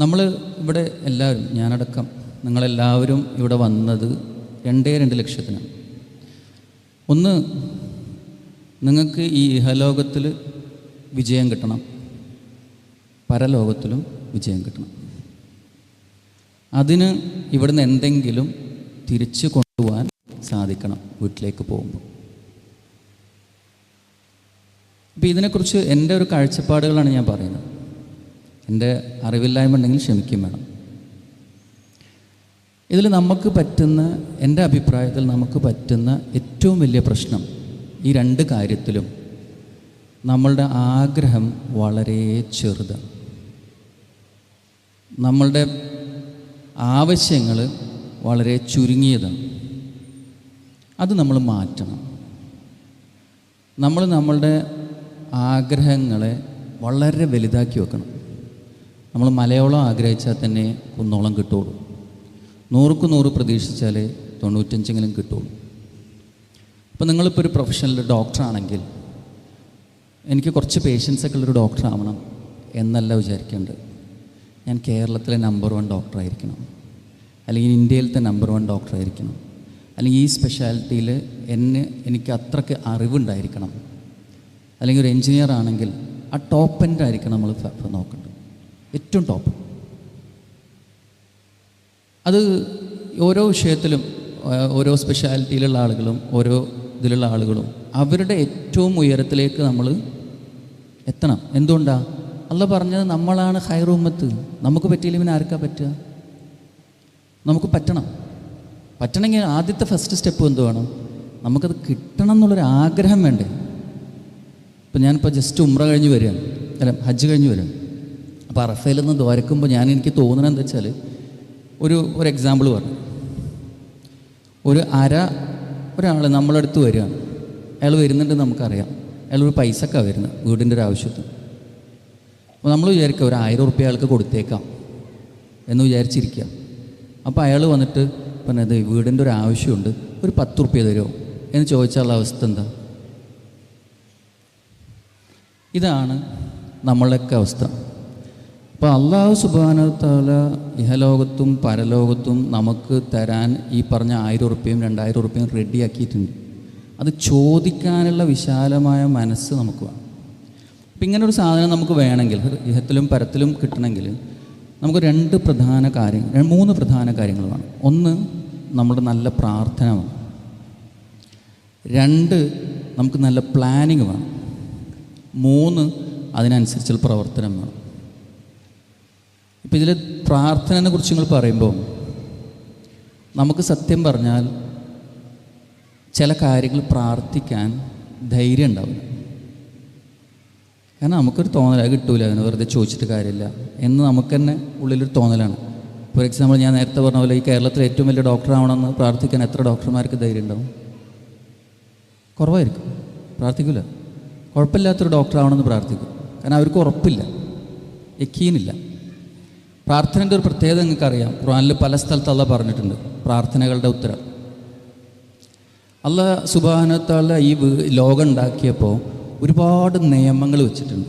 നമ്മൾ ഇവിടെ എല്ലാവരും, ഞാനടക്കം നിങ്ങളെല്ലാവരും ഇവിടെ വന്നത് 2 ലക്ഷ്യത്തിനാണ്. ഒന്ന്, നിങ്ങൾക്ക് ഈ ഇഹലോകത്തിൽ വിജയം കിട്ടണം, പരലോകത്തിലും വിജയം കിട്ടണം. അതിന് ഇവിടുന്ന് എന്തെങ്കിലും തിരിച്ചു കൊണ്ടുപോകാൻ സാധിക്കണം വീട്ടിലേക്ക് പോകുമ്പോൾ. അപ്പോൾ ഇതിനെക്കുറിച്ച് എൻ്റെ ഒരു കാഴ്ചപ്പാടുകളാണ് ഞാൻ പറയുന്നത്. എൻ്റെ അറിവില്ലായ്മ ഉണ്ടെങ്കിൽ ക്ഷമിക്കും വേണം. ഇതിൽ നമുക്ക് പറ്റുന്ന, എൻ്റെ അഭിപ്രായത്തിൽ നമുക്ക് പറ്റുന്ന ഏറ്റവും വലിയ പ്രശ്നം ഈ 2 കാര്യത്തിലും നമ്മളുടെ ആഗ്രഹം വളരെ ചെറുതാണ്. നമ്മളുടെ ആവശ്യങ്ങൾ വളരെ ചുരുങ്ങിയതാണ്. അത് നമ്മൾ മാറ്റണം. നമ്മളുടെ ആഗ്രഹങ്ങളെ വളരെ വലുതാക്കി വെക്കണം. നമ്മൾ മലയോളം ആഗ്രഹിച്ചാൽ തന്നെ കുന്നോളം കിട്ടുള്ളൂ. 100ക്ക് 100 പ്രതീക്ഷിച്ചാലേ 95 കിട്ടുള്ളൂ. അപ്പോൾ നിങ്ങളിപ്പോൾ ഒരു പ്രൊഫഷണൽ ഡോക്ടറാണെങ്കിൽ എനിക്ക് കുറച്ച് പേഷ്യൻസൊക്കെ ഉള്ളൊരു ഡോക്ടറാവണം എന്നല്ല വിചാരിക്കേണ്ടത്. ഞാൻ കേരളത്തിലെ നമ്പർ 1 ഡോക്ടറായിരിക്കണം, അല്ലെങ്കിൽ ഇന്ത്യയിലത്തെ നമ്പർ 1 ഡോക്ടറായിരിക്കണം, അല്ലെങ്കിൽ ഈ സ്പെഷ്യാലിറ്റിയിൽ എനിക്ക് അത്രയ്ക്ക് അറിവുണ്ടായിരിക്കണം, അല്ലെങ്കിൽ ഒരു എൻജിനീയർ ആണെങ്കിൽ ആ ടോപ്പ് എൻഡ് ആയിരിക്കണം നമ്മൾ നോക്കേണ്ടത്, ഏറ്റവും ടോപ്പ്. അത് ഓരോ വിഷയത്തിലും ഓരോ സ്പെഷ്യാലിറ്റിയിലുള്ള ആളുകളും ഓരോ ഇതിലുള്ള ആളുകളും അവരുടെ ഏറ്റവും ഉയരത്തിലേക്ക് നമ്മൾ എത്തണം. എന്തുകൊണ്ടാണ്? അല്ലാഹ് പറഞ്ഞത് നമ്മളാണ് ഖൈറു ഉമ്മത്ത്. നമുക്ക് പറ്റിയില്ല പിന്നെ ആർക്കാ പറ്റുക? നമുക്ക് പറ്റണമെങ്കിൽ ആദ്യത്തെ ഫസ്റ്റ് സ്റ്റെപ്പ് എന്ത് വേണം? നമുക്കത് കിട്ടണം എന്നുള്ളൊരു ആഗ്രഹം വേണ്ടേ? ഇപ്പം ഞാനിപ്പോൾ ജസ്റ്റ് ഉംറ കഴിഞ്ഞ് വരികയാണ്, ഹജ്ജ് കഴിഞ്ഞ് വരികയാണ്. അപ്പോൾ അറഫയിൽ നിന്ന് ദ്വാരക്കുമ്പോൾ എനിക്ക് തോന്നുന്നത് എന്താ വെച്ചാൽ, ഒരു എക്സാമ്പിൾ പറഞ്ഞു. ഒരാൾ നമ്മളടുത്ത് വരികയാണ്. അയാൾ വരുന്നുണ്ട്, നമുക്കറിയാം. അയാൾ ഒരു പൈസക്കാണ് വരുന്നത്, വീടിൻ്റെ ഒരു ആവശ്യത്തിന്. അപ്പോൾ നമ്മൾ വിചാരിക്കുക ഒരു 1000 ഉറുപ്പ്യ അയാൾക്ക് കൊടുത്തേക്കാം എന്ന് വിചാരിച്ചിരിക്കുക. അപ്പോൾ അയാൾ വന്നിട്ട് പറഞ്ഞത് വീടിൻ്റെ ഒരു ആവശ്യമുണ്ട്, ഒരു 10 ഉറുപ്പ്യ തരുമോ എന്ന് ചോദിച്ചാലുള്ള അവസ്ഥ എന്താ? ഇതാണ് നമ്മളൊക്കെ അവസ്ഥ. അപ്പോൾ അല്ലാഹു സുബ്ഹാനഹു വ തആല ഇഹലോകത്തും പരലോകത്തും നമുക്ക് തരാൻ ഈ പറഞ്ഞ 1000 ഉറുപ്പ്യയും 2000 ഉറുപ്പ്യയും റെഡിയാക്കിയിട്ടുണ്ട്. അത് ചോദിക്കാനുള്ള വിശാലമായ മനസ്സ് നമുക്ക് വേണം. അപ്പം ഇങ്ങനൊരു സാധനം നമുക്ക് വേണമെങ്കിൽ, ഇഹത്തിലും പരത്തിലും കിട്ടണമെങ്കിൽ നമുക്ക് 3 പ്രധാന കാര്യങ്ങൾ വേണം. ഒന്ന്, നമ്മുടെ നല്ല പ്രാർത്ഥന വേണം. 2, നമുക്ക് നല്ല പ്ലാനിങ് വേണം. 3, അതിനനുസരിച്ചുള്ള പ്രവർത്തനം വേണം. ഇപ്പം ഇതിൽ പ്രാർത്ഥനയെ കുറിച്ച് നിങ്ങൾ പറയുമ്പോൾ നമുക്ക് സത്യം പറഞ്ഞാൽ ചില കാര്യങ്ങൾ പ്രാർത്ഥിക്കാൻ ധൈര്യം ഉണ്ടാവില്ല. കാരണം നമുക്കൊരു തോന്നൽ, അത് കിട്ടൂല, അതിന് വെറുതെ ചോദിച്ചിട്ട് കാര്യമില്ല എന്ന് നമുക്ക് തന്നെ ഉള്ളിലൊരു തോന്നലാണ്. ഫോർ എക്സാമ്പിൾ, ഞാൻ നേരത്തെ പറഞ്ഞ പോലെ ഈ കേരളത്തിലെ ഏറ്റവും വലിയ ഡോക്ടറാവണമെന്ന് പ്രാർത്ഥിക്കാൻ എത്ര ഡോക്ടർമാർക്ക് ധൈര്യം ഉണ്ടാവും? കുറവായിരിക്കും, പ്രാർത്ഥിക്കില്ല. കുഴപ്പമില്ലാത്തൊരു ഡോക്ടറാവണമെന്ന് പ്രാർത്ഥിക്കും, കാരണം അവർക്ക് ഉറപ്പില്ല, യക്കീനില്ല. പ്രാർത്ഥനയുടെ ഒരു പ്രത്യേകത നിങ്ങൾക്കറിയാം. ഖുർആനിൽ പല സ്ഥലത്ത് അല്ലാഹ് പറഞ്ഞിട്ടുണ്ട് പ്രാർത്ഥനകളുടെ ഉത്തരം. അല്ലാഹ് സുബ്ഹാനഹു വ തആല ഈ ലോകം ഉണ്ടാക്കിയപ്പോൾ ഒരുപാട് നിയമങ്ങൾ വെച്ചിട്ടുണ്ട്.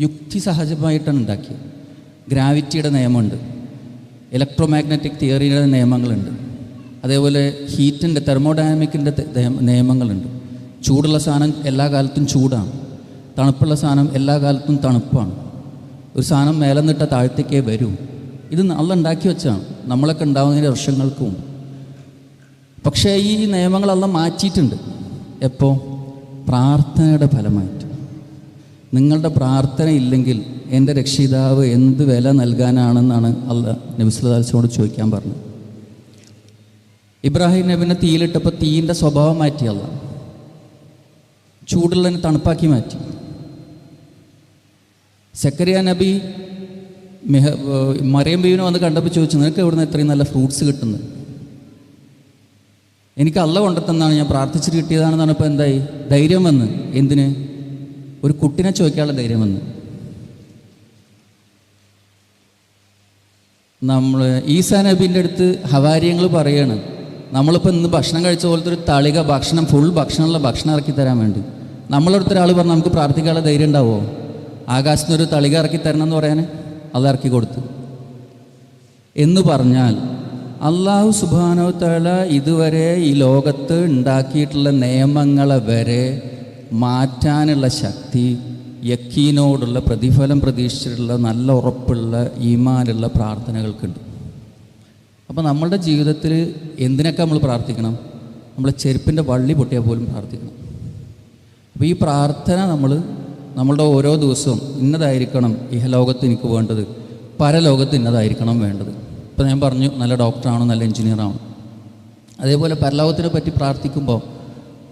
യുക്തി സഹജമായിട്ടാണ് ഉണ്ടാക്കിയത്. ഗ്രാവിറ്റിയുടെ നിയമമുണ്ട്, ഇലക്ട്രോ മാഗ്നറ്റിക് തിയറിയുടെ നിയമങ്ങളുണ്ട്, അതേപോലെ ഹീറ്റിൻ്റെ തെർമോഡൈനാമിക്കിൻ്റെ നിയമങ്ങളുണ്ട്. ചൂടുള്ള സാധനം എല്ലാ കാലത്തും ചൂടാണ്, തണുപ്പുള്ള സാധനം എല്ലാ കാലത്തും തണുപ്പാണ്. ഒരു സാധനം മേലെ നിന്നിട്ട് താഴത്തേക്കേ വരൂ. ഇത് അല്ലാഹ് ഉണ്ടാക്കി വെച്ചാണ്, നമ്മളൊക്കെ ഉണ്ടാകുന്നതിന് വർഷങ്ങൾക്ക് മുമ്പ്. പക്ഷേ ഈ നിയമങ്ങൾ അല്ലാഹ് മാറ്റിയിട്ടുണ്ട്. എപ്പോൾ? പ്രാർത്ഥനയുടെ ഫലമായിട്ട്. നിങ്ങളുടെ പ്രാർത്ഥന ഇല്ലെങ്കിൽ എൻ്റെ രക്ഷിതാവ് എന്ത് വില നൽകാനാണെന്നാണ് അല്ലാഹ് നബി സല്ലല്ലാഹു അലൈഹി വസല്ലമയോട് ചോദിക്കാൻ പറഞ്ഞത്. ഇബ്രാഹിം നബിനെ തീയിലിട്ടപ്പോൾ തീയിൻ്റെ സ്വഭാവം മാറ്റി അല്ലാഹ്, ചൂടുള്ളതിനെ തണുപ്പാക്കി മാറ്റി. സക്കരിയ നബി മറിയം ബീവിനെ വന്ന് കണ്ടപ്പോൾ ചോദിച്ചു, നിനക്ക് എവിടുന്ന് ഇത്രയും നല്ല ഫ്രൂട്ട്സ് കിട്ടുന്നത്? എനിക്ക് അല്ലാഹ് കൊണ്ടെത്തന്നാണ്, ഞാൻ പ്രാർത്ഥിച്ചിട്ട് കിട്ടിയതാണെന്ന് പറഞ്ഞപ്പോൾ എന്തായി? ധൈര്യം വന്ന്. എന്തിന്? ഒരു കുട്ടിനെ ചോദിക്കാനുള്ള ധൈര്യം വന്ന്. നമ്മൾ ഈസാ നബീൻ്റെ അടുത്ത് ഹവാരിയങ്ങൾ പറയാണ്, നമ്മളിപ്പോൾ ഇന്ന് ഭക്ഷണം കഴിച്ച പോലത്തെ ഒരു തളിക ഭക്ഷണം, ഫുൾ ഭക്ഷണമുള്ള ഭക്ഷണം ഇറക്കി തരാൻ വേണ്ടി നമ്മളടുത്തൊരാൾ പറഞ്ഞാൽ നമുക്ക് പ്രാർത്ഥിക്കാനുള്ള ധൈര്യം ഉണ്ടാവുമോ? ആകാശത്തിനൊരു തളിക ഇറക്കി തരണം എന്ന് പറയാൻ അത് ഇറക്കി കൊടുത്തു. എന്ന് പറഞ്ഞാൽ അള്ളാഹു സുബ്ഹാനഹു വ തആല ഇതുവരെ ഈ ലോകത്ത് ഉണ്ടാക്കിയിട്ടുള്ള നിയമങ്ങളെ വരെ മാറ്റാനുള്ള ശക്തി യക്കീനോടുള്ള പ്രതിഫലം പ്രതീക്ഷിച്ചിട്ടുള്ള നല്ല ഉറപ്പുള്ള ഈമാനുള്ള പ്രാർത്ഥനകൾക്കുണ്ട്. അപ്പോൾ നമ്മളുടെ ജീവിതത്തിൽ എന്തിനൊക്കെ നമ്മൾ പ്രാർത്ഥിക്കണം? നമ്മളെ ചെരുപ്പിൻ്റെ വള്ളി പൊട്ടിയാൽ പോലും പ്രാർത്ഥിക്കണം. അപ്പോൾ ഈ പ്രാർത്ഥന നമ്മളുടെ ഓരോ ദിവസവും ഇന്നതായിരിക്കണം ഇഹലോകത്ത് എനിക്ക് വേണ്ടത്, പരലോകത്ത് ഇന്നതായിരിക്കണം വേണ്ടത്. ഇപ്പോൾ ഞാൻ പറഞ്ഞു നല്ല ഡോക്ടറാണ്, നല്ല എൻജിനീയറാണ്. അതേപോലെ പരലോകത്തിനെ പറ്റി പ്രാർത്ഥിക്കുമ്പോൾ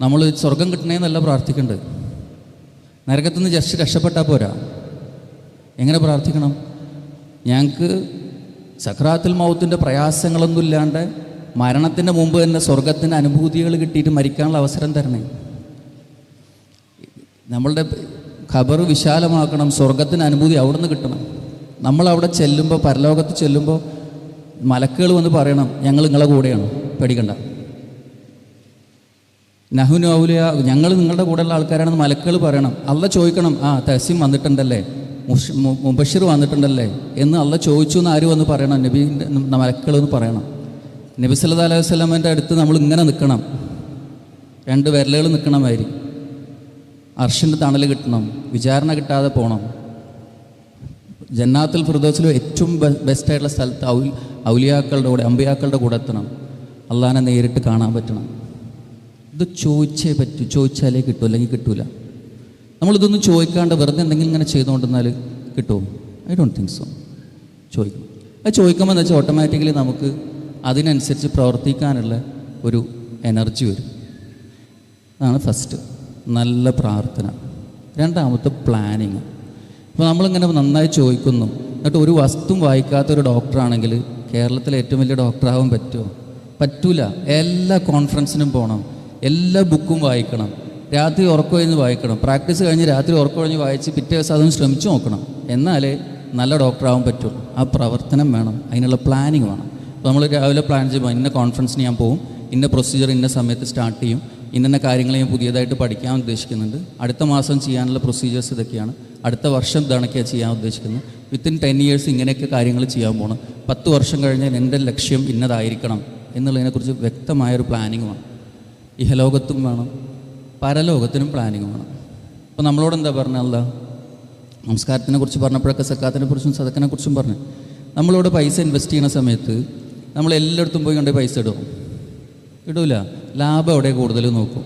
നമ്മൾ സ്വർഗം കിട്ടണേന്നല്ല പ്രാർത്ഥിക്കേണ്ടത്. നരകത്തുനിന്ന് ജസ്റ്റ് രക്ഷപ്പെട്ടാൽ പോരാ. എങ്ങനെ പ്രാർത്ഥിക്കണം? ഞങ്ങൾക്ക് സക്രാത്തുൽ മൗത്തിൻ്റെ പ്രയാസങ്ങളൊന്നും ഇല്ലാണ്ട് മരണത്തിൻ്റെ മുമ്പ് തന്നെ സ്വർഗത്തിൻ്റെ അനുഭൂതികൾ കിട്ടിയിട്ട് മരിക്കാനുള്ള അവസരം തരണേ. നമ്മളുടെ ഖബർ വിശാലമാക്കണം, സ്വർഗത്തിൻ്റെ അനുഭൂതി അവിടെ നിന്ന് കിട്ടണം. നമ്മളവിടെ ചെല്ലുമ്പോൾ, പരലോകത്ത് ചെല്ലുമ്പോൾ മലക്കുകൾ വന്ന് പറയണം, ഞങ്ങൾ നിങ്ങളെ കൂടെയാണ്, പേടിക്കണ്ട. നഹുനു ഔലിയ, ഞങ്ങൾ നിങ്ങളുടെ കൂടെയുള്ള ആൾക്കാരാണെന്ന് മലക്കുകൾ പറയണം. അള്ള ചോദിക്കണം, തഹസീം വന്നിട്ടുണ്ടല്ലേ, മുബഷിർ വന്നിട്ടുണ്ടല്ലേ എന്ന് അള്ള ചോദിച്ചു എന്ന് ആര് വന്ന് പറയണം? നബീൻ്റെ മലക്കുകൾ എന്ന് പറയണം. നബി സല്ലല്ലാഹു അലൈഹി വസല്ലമയുടെ അടുത്ത് നമ്മൾ ഇങ്ങനെ നിൽക്കണം, 2 വിരലുകൾ നിൽക്കണമാതിരി. അർഷിൻ്റെ തണൽ കിട്ടണം, വിചാരണ കിട്ടാതെ പോകണം. ജന്നാത്തുൽ ഫിർദൗസിൽ ഏറ്റവും ബെസ്റ്റായിട്ടുള്ള സ്ഥലത്ത് ഔലിയാക്കളുടെ കൂടെ, അമ്പിയാക്കളുടെ കൂടെ എത്തണം. അള്ളാഹിനെ നേരിട്ട് കാണാൻ പറ്റണം. ഇത് ചോദിച്ചേ പറ്റൂ. ചോദിച്ചാലേ കിട്ടൂ, അല്ലെങ്കിൽ കിട്ടൂല. നമ്മളിതൊന്നും ചോദിക്കാണ്ട് വെറുതെ എന്തെങ്കിലും ഇങ്ങനെ ചെയ്തുകൊണ്ടിരുന്നാൽ കിട്ടുമോ? I don't think so. ചോദിക്കണം. അത് ചോദിക്കുമ്പോൾ എന്ന് വെച്ചാൽ ഓട്ടോമാറ്റിക്കലി നമുക്ക് അതിനനുസരിച്ച് പ്രവർത്തിക്കാനുള്ള ഒരു എനർജി വരും. അതാണ് ഫസ്റ്റ്, നല്ല പ്രാർത്ഥന. രണ്ടാമത്തെ പ്ലാനിങ്. അപ്പോൾ നമ്മളിങ്ങനെ നന്നായി ചോദിക്കുന്നു, എന്നിട്ട് ഒരു വസ്തുവും വായിക്കാത്തൊരു ഡോക്ടറാണെങ്കിൽ കേരളത്തിലെ ഏറ്റവും വലിയ ഡോക്ടറാവാൻ പറ്റുമോ? പറ്റൂല. എല്ലാ കോൺഫറൻസിനും പോകണം, എല്ലാ ബുക്കും വായിക്കണം, രാത്രി ഉറക്കം കഴിഞ്ഞ് വായിക്കണം, പ്രാക്ടീസ് കഴിഞ്ഞ് രാത്രി ഉറക്കം കഴിഞ്ഞ് വായിച്ച് പിറ്റേ ദിവസം അതൊന്ന് ശ്രമിച്ചു നോക്കണം. എന്നാലേ നല്ല ഡോക്ടറാവാൻ പറ്റുള്ളൂ. ആ പ്രവർത്തനം വേണം, അതിനുള്ള പ്ലാനിങ് വേണം. അപ്പോൾ നമ്മൾ രാവിലെ പ്ലാൻ ചെയ്യുമ്പോൾ ഇന്ന കോൺഫറൻസിന് ഞാൻ പോകും, ഇന്ന പ്രൊസീജിയർ ഇന്ന സമയത്ത് സ്റ്റാർട്ട് ചെയ്യും, ഇന്ന കാര്യങ്ങൾ ഞാൻ പുതിയതായിട്ട് പഠിക്കാൻ ഉദ്ദേശിക്കുന്നുണ്ട്, അടുത്ത മാസം ചെയ്യാനുള്ള പ്രൊസീജിയേഴ്സ് ഇതൊക്കെയാണ്, അടുത്ത വർഷം ഇതാണൊക്കെയാണ് ചെയ്യാൻ ഉദ്ദേശിക്കുന്നത്, വിത്തിൻ 10 years ഇങ്ങനെയൊക്കെ കാര്യങ്ങൾ ചെയ്യാൻ പോകണം, 10 വർഷം കഴിഞ്ഞാൽ എൻ്റെ ലക്ഷ്യം ഇന്നതായിരിക്കണം എന്നുള്ളതിനെക്കുറിച്ച് വ്യക്തമായൊരു പ്ലാനിങ് വേണം. ഇഹലോകത്തും വേണം, പരലോകത്തിനും പ്ലാനിങ് വേണം. അപ്പോൾ നമ്മളോട് എന്താ പറഞ്ഞല്ല, നമസ്കാരത്തിനെ കുറിച്ച് പറഞ്ഞപ്പോഴൊക്കെ സക്കാത്തിനെ കുറിച്ചും സദക്കിനെ കുറിച്ചും പറഞ്ഞു. നമ്മളോട് പൈസ ഇൻവെസ്റ്റ് ചെയ്യുന്ന സമയത്ത് നമ്മൾ എല്ലായിടത്തും പോയി കണ്ട് പൈസ ഇടൂല. ലാഭം എവിടെ കൂടുതൽ നോക്കും.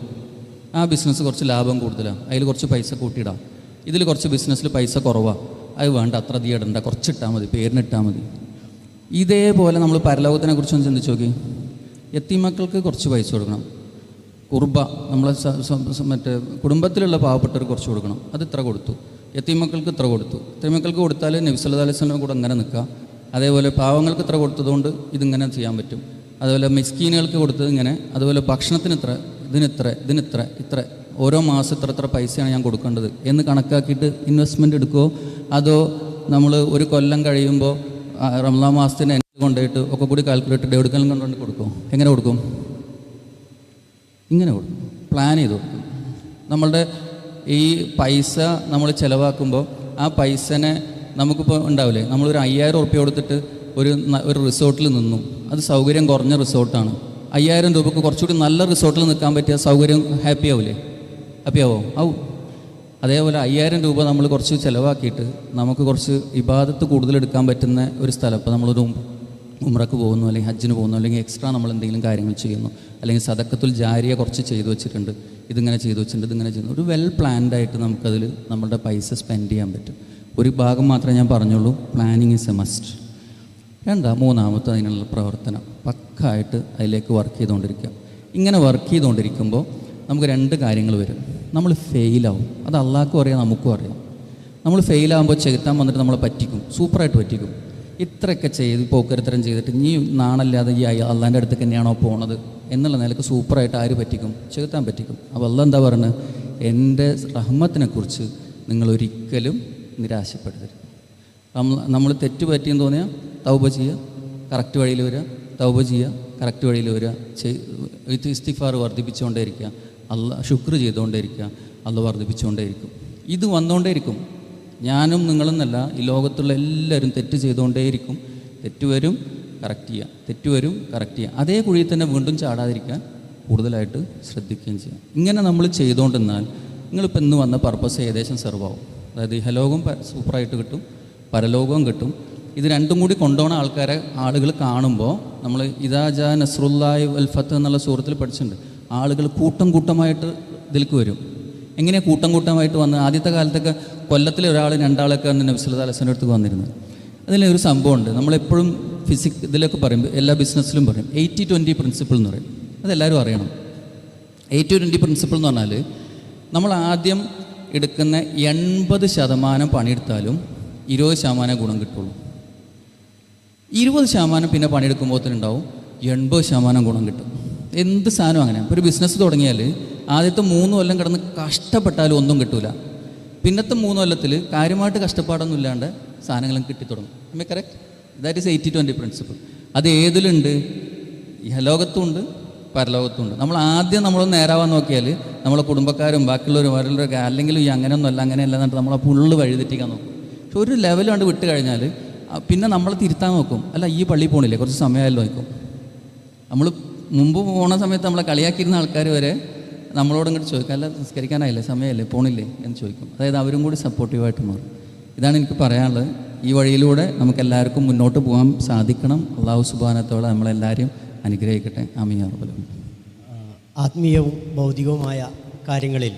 ആ ബിസിനസ് കുറച്ച് ലാഭം കൂടുതലാണ്, അതിൽ കുറച്ച് പൈസ കൂട്ടിയിടാം. ഇതിൽ കുറച്ച് ബിസിനസ്സിൽ പൈസ കുറവാണ്, അത് വേണ്ട, അത്ര അധികം ഇടണ്ട, കുറച്ചിട്ടാൽ മതി, പേരിനിട്ടാൽ മതി. ഇതേപോലെ നമ്മൾ പരലോകത്തിനെ കുറിച്ചൊന്ന് ചിന്തിച്ച് നോക്കി. യത്തീമക്കൾക്ക് കുറച്ച് പൈസ കൊടുക്കണം, കുർബ നമ്മളെ മറ്റേ കുടുംബത്തിലുള്ള പാവപ്പെട്ടവർക്ക് കുറച്ച് കൊടുക്കണം, അത് ഇത്ര കൊടുത്തു. യത്തീമക്കൾക്ക് ഇത്ര കൊടുത്തു. യത്തീമക്കൾക്ക് കൊടുത്താൽ നബി സല്ലല്ലാഹു അലൈഹി വസല്ലം കൂടെ അങ്ങനെ നിൽക്കുക. അതേപോലെ പാവങ്ങൾക്ക് ഇത്ര കൊടുത്തതുകൊണ്ട് ഇതിങ്ങനെ ചെയ്യാൻ പറ്റും. അതുപോലെ മിസ്കീനുകൾക്ക് കൊടുത്തത് ഇങ്ങനെ. അതുപോലെ ഭക്ഷണത്തിന് ഇത്ര, ഇതിനിത്ര ഓരോ മാസം ഇത്ര പൈസയാണ് ഞാൻ കൊടുക്കേണ്ടത് എന്ന് കണക്കാക്കിയിട്ട് ഇൻവെസ്റ്റ്മെൻറ്റ് എടുക്കുമോ? അതോ നമ്മൾ ഒരു കൊല്ലം കഴിയുമ്പോൾ റമളാൻ മാസത്തിന് എന്നെ കൊണ്ടുപോയിട്ട് ഒക്കെ കൂടി കാൽക്കുലേറ്റ് എവിടെക്കെല്ലാം കൊണ്ടുകൊണ്ട് കൊടുക്കും? എങ്ങനെ കൊടുക്കും? ഇങ്ങനെ കൊടുക്കും, പ്ലാൻ ചെയ്ത് കൊടുക്കും. നമ്മളുടെ ഈ പൈസ നമ്മൾ ചിലവാക്കുമ്പോൾ ആ പൈസനെ നമുക്കിപ്പോൾ ഉണ്ടാവില്ലേ, നമ്മളൊരു 5000 ഉറുപ്പ്യ കൊടുത്തിട്ട് ഒരു റിസോർട്ടിൽ നിന്നു, അത് സൗകര്യം കുറഞ്ഞ റിസോർട്ടാണ്. 5000 രൂപക്ക് കുറച്ചുകൂടി നല്ല റിസോർട്ടിൽ നിൽക്കാൻ പറ്റിയ സൗകര്യം ഹാപ്പി ആവില്ലേ? ഹാപ്പി ആവോ? ആവും. അതേപോലെ 5000 രൂപ നമ്മൾ കുറച്ച് ചിലവാക്കിയിട്ട് നമുക്ക് കുറച്ച് ഇബാദത്ത് കൂടുതലെടുക്കാൻ പറ്റുന്ന ഒരു സ്ഥലം, ഇപ്പോൾ നമ്മളൊരു ഉംറക്ക് പോകുന്നു, അല്ലെങ്കിൽ ഹജ്ജിന് പോകുന്നു, അല്ലെങ്കിൽ എക്സ്ട്രാ നമ്മൾ എന്തെങ്കിലും കാര്യങ്ങൾ ചെയ്യുന്നു, അല്ലെങ്കിൽ സദക്കത്തുൽ ജാരിയ കുറച്ച് ചെയ്തു വെച്ചിട്ടുണ്ട്, ഇതിങ്ങനെ ചെയ്തു വെച്ചിട്ടുണ്ട്, ഇതിങ്ങനെ ചെയ്യുന്നു. ഒരു വെൽ പ്ലാൻഡായിട്ട് നമുക്കതിൽ നമ്മുടെ പൈസ സ്പെൻഡ് ചെയ്യാൻ പറ്റും. ഒരു ഭാഗം മാത്രമേ ഞാൻ പറഞ്ഞുള്ളൂ, പ്ലാനിങ് ഈസ് എ മസ്റ്റ്. മൂന്നാമത്തെ അതിനുള്ള പ്രവർത്തനം പക്കായിട്ട് അതിലേക്ക് വർക്ക് ചെയ്തുകൊണ്ടിരിക്കുക. ഇങ്ങനെ വർക്ക് ചെയ്തുകൊണ്ടിരിക്കുമ്പോൾ നമുക്ക് 2 കാര്യങ്ങൾ വരും. നമ്മൾ ഫെയിലാവും, അത് അള്ളാഹ്ക്കും അറിയാം, നമുക്കും അറിയാം. നമ്മൾ ഫെയിലാകുമ്പോൾ ചെകുത്താൻ വന്നിട്ട് നമ്മളെ പറ്റിക്കും, സൂപ്പറായിട്ട് പറ്റിക്കും. ഇത്രയൊക്കെ ചെയ്ത് പോക്കരുത്തരം ചെയ്തിട്ട് നീ നാണല്ലാതെ ഈ അള്ളാൻ്റെ അടുത്തേക്ക് തന്നെയാണോ പോണത് എന്നുള്ള നിലക്ക് സൂപ്പറായിട്ട് ആര് പറ്റിക്കും? ചെകുത്താൻ പറ്റിക്കും. അപ്പോൾ അള്ളാഹ് എന്താ പറയുന്നത്? എൻ്റെ റഹ്മത്തിനെക്കുറിച്ച് നിങ്ങളൊരിക്കലും നിരാശപ്പെടരുത്. നമ്മൾ തെറ്റ് പറ്റിയെന്ന് തോന്നിയാൽ തൗബ ചെയ്യുക, കറക്റ്റ് വഴിയിൽ വരിക, തൗബ ചെയ്യുക, കറക്റ്റ് വഴിയിൽ വരിക, ഇസ്തിഗ്ഫാർ വർദ്ധിപ്പിച്ചുകൊണ്ടേയിരിക്കുക, ശുക്ർ ചെയ്തുകൊണ്ടേയിരിക്കുക, അള്ളാഹ് വർദ്ധിപ്പിച്ചുകൊണ്ടേയിരിക്കും. ഇത് വന്നുകൊണ്ടേയിരിക്കും. ഞാനും നിങ്ങളെന്നല്ല, ഈ ലോകത്തുള്ള എല്ലാവരും തെറ്റ് ചെയ്തുകൊണ്ടേയിരിക്കും. തെറ്റ് വരും, കറക്റ്റ് ചെയ്യുക, തെറ്റ് വരും കറക്റ്റ് ചെയ്യുക, അതേ കുഴിയിൽ തന്നെ വീണ്ടും ചാടാതിരിക്കാൻ കൂടുതലായിട്ട് ശ്രദ്ധിക്കുകയും ചെയ്യുക. ഇങ്ങനെ നമ്മൾ ചെയ്തുകൊണ്ടിരുന്നാൽ നിങ്ങളിപ്പോൾ ഇന്ന് വന്ന പർപ്പസ് ഏകദേശം സെർവ് ആവും. അതായത് ഇഹലോകം സൂപ്പറായിട്ട് കിട്ടും, പരലോകവും കിട്ടും. ഇത് രണ്ടും കൂടി കൊണ്ടുപോകുന്ന ആളുകൾ കാണുമ്പോൾ നമ്മൾ ഇദാ ജാ നസ്റുല്ലാഹി വൽ ഫത്ത് എന്നുള്ള സൂറത്തിൽ പഠിച്ചിട്ടുണ്ട്. ആളുകൾ കൂട്ടം കൂട്ടമായിട്ട് ഇതിലേക്ക് വരും. എങ്ങനെയാണ് കൂട്ടം കൂട്ടമായിട്ട് വന്ന്? ആദ്യത്തെ കാലത്തൊക്കെ കൊല്ലത്തിൽ ഒരാൾ രണ്ടാളൊക്കെ നബി സല്ലല്ലാഹു അലൈഹി വസല്ലം അടുത്ത് വന്നിരുന്നത്. അതിലൊരു സംഭവമുണ്ട്, നമ്മളെപ്പോഴും ഇതിലൊക്കെ പറയുമ്പോൾ എല്ലാ ബിസിനസ്സിലും പറയും 80-20 പ്രിൻസിപ്പിൾ എന്ന് പറയും. അതെല്ലാവരും അറിയണം. 80-20 പ്രിൻസിപ്പിൾ എന്ന് പറഞ്ഞാൽ നമ്മൾ ആദ്യം എടുക്കുന്ന 80% പണിയെടുത്താലും 20% ഗുണം കിട്ടുള്ളൂ. 20% പിന്നെ പണിയെടുക്കുമ്പോഴത്തേനുണ്ടാവും 80% ഗുണം കിട്ടും. എന്ത് സാധനം അങ്ങനെ. ഇപ്പോൾ ഒരു ബിസിനസ് തുടങ്ങിയാൽ ആദ്യത്തെ 3 കൊല്ലം കിടന്ന് കഷ്ടപ്പെട്ടാലും ഒന്നും കിട്ടൂല. പിന്നത്തെ 3 കൊല്ലത്തിൽ കാര്യമായിട്ട് കഷ്ടപ്പാടൊന്നും ഇല്ലാണ്ട് സാധനങ്ങളും കിട്ടിത്തുടങ്ങും. അമ്മ കറക്റ്റ്? That is 80-20 principle. അത് ഏതിലുണ്ട്? ഇഹലോകത്തുമുണ്ട് പരലോകത്തുമുണ്ട്. നമ്മൾ ആദ്യം നമ്മളൊന്ന് നേരാവാൻ നോക്കിയാൽ നമ്മളെ കുടുംബക്കാരും ബാക്കിയുള്ളവരും അവരുള്ളവരൊക്കെ അല്ലെങ്കിലും ഈ അങ്ങനെയൊന്നുമല്ല അങ്ങനെയല്ല എന്നിട്ട് നമ്മളെ ഫുള്ള് വഴിതെറ്റിക്കാൻ നോക്കും. പക്ഷെ ഒരു ലെവൽ കണ്ട് വിട്ട് കഴിഞ്ഞാൽ പിന്നെ നമ്മൾ തിരുത്താൻ നോക്കും. അല്ല ഈ പള്ളിയിൽ പോകണില്ലേ, കുറച്ച് സമയമായാലും നോക്കും. നമ്മൾ മുമ്പ് പോണ സമയത്ത് നമ്മളെ കളിയാക്കിയിരുന്ന ആൾക്കാർ വരെ നമ്മളോട് ഇങ്ങോട്ട് ചോദിക്കും, അല്ല നിസ്കരിക്കാനായില്ലേ, സമയമല്ലേ, പോണില്ലേ എന്ന് ചോദിക്കും. അതായത് അവരും കൂടി സപ്പോർട്ടീവായിട്ട് മാറും. ഇതാണ് എനിക്ക് പറയാനുള്ളത്. ഈ വഴിയിലൂടെ നമുക്കെല്ലാവർക്കും മുന്നോട്ട് പോകാൻ സാധിക്കണം. അള്ളാഹു സുബ്ഹാനഹു നമ്മളെല്ലാവരെയും അനുഗ്രഹിക്കട്ടെ. ആമീൻ യാ റബ്ബൽ ആലമീൻ. ആത്മീയവും ഭൗതികവുമായ കാര്യങ്ങളിൽ